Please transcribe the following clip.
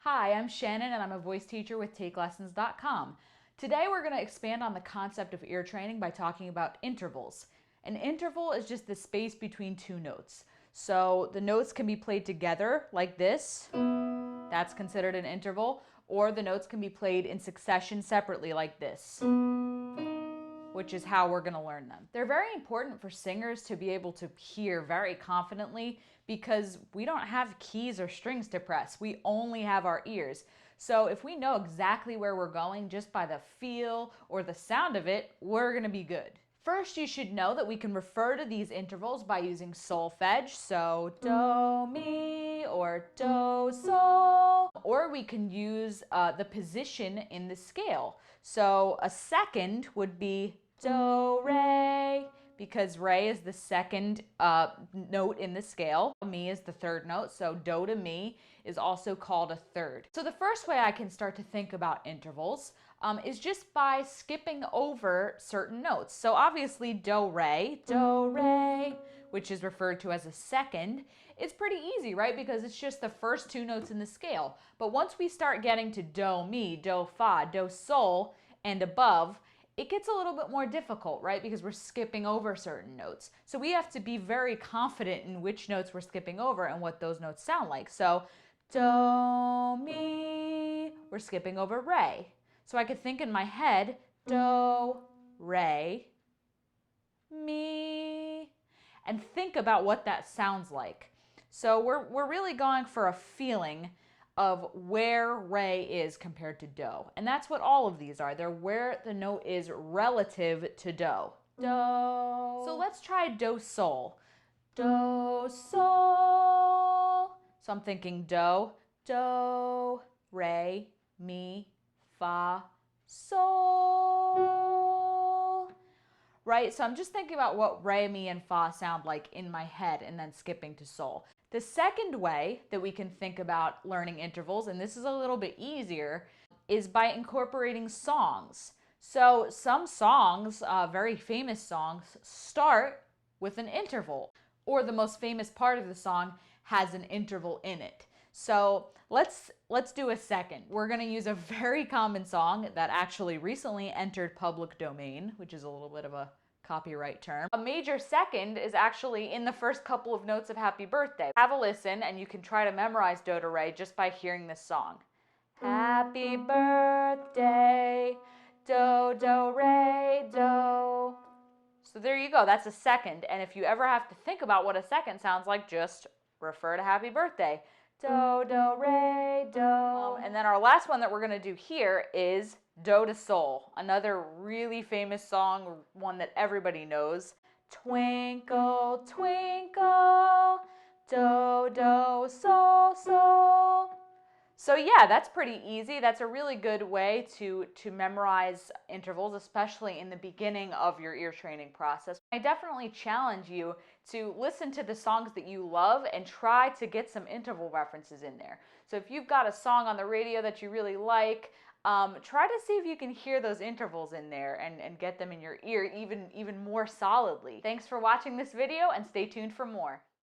Hi, I'm Shannon and I'm a voice teacher with TakeLessons.com. Today we're going to expand on the concept of ear training by talking about intervals. An interval is just the space between two notes. So the notes can be played together like this, that's considered an interval, or the notes can be played in succession separately like this, which is how we're going to learn them. They're very important for singers to be able to hear very confidently because we don't have keys or strings to press. We only have our ears. So if we know exactly where we're going just by the feel or the sound of it, we're going to be good. First, you should know that we can refer to these intervals by using solfege, so do, mi, or do, sol. Or we can use the position in the scale. So a second would be do, re, because re is the second note in the scale. Mi is the third note, so do to mi is also called a third. So the first way I can start to think about intervals is just by skipping over certain notes. So obviously do, re, which is referred to as a second, it's pretty easy, right? Because it's just the first two notes in the scale. But once we start getting to do, mi, do, fa, do, sol, and above, it gets a little bit more difficult, right? Because we're skipping over certain notes. So we have to be very confident in which notes we're skipping over and what those notes sound like. So do, mi, we're skipping over re. So I could think in my head, do, re, mi, and think about what that sounds like. So we're really going for a feeling of where re is compared to do. And that's what all of these are. They're where the note is relative to do. Do. So let's try do sol. Do sol. So I'm thinking do, re, mi, fa, sol. Right? So I'm just thinking about what re, mi, and fa sound like in my head and then skipping to sol. The second way that we can think about learning intervals, and this is a little bit easier, is by incorporating songs. So some songs, very famous songs, start with an interval, or the most famous part of the song has an interval in it. So let's do a second. We're going to use a very common song that actually recently entered public domain, which is a little bit of a copyright term. A major second is actually in the first couple of notes of Happy Birthday. Have a listen and you can try to memorize do to re just by hearing this song. Happy birthday, do, do, re, do. So there you go, that's a second. And if you ever have to think about what a second sounds like, just refer to Happy Birthday. Do, do, re, do. And then our last one that we're gonna do here is do to sol, another really famous song, one that everybody knows. Twinkle, twinkle, do, do, sol, sol. So yeah, that's pretty easy. That's a really good way to memorize intervals, especially in the beginning of your ear training process. I definitely challenge you to listen to the songs that you love and try to get some interval references in there. So if you've got a song on the radio that you really like, try to see if you can hear those intervals in there and get them in your ear even more solidly. Thanks for watching this video and stay tuned for more.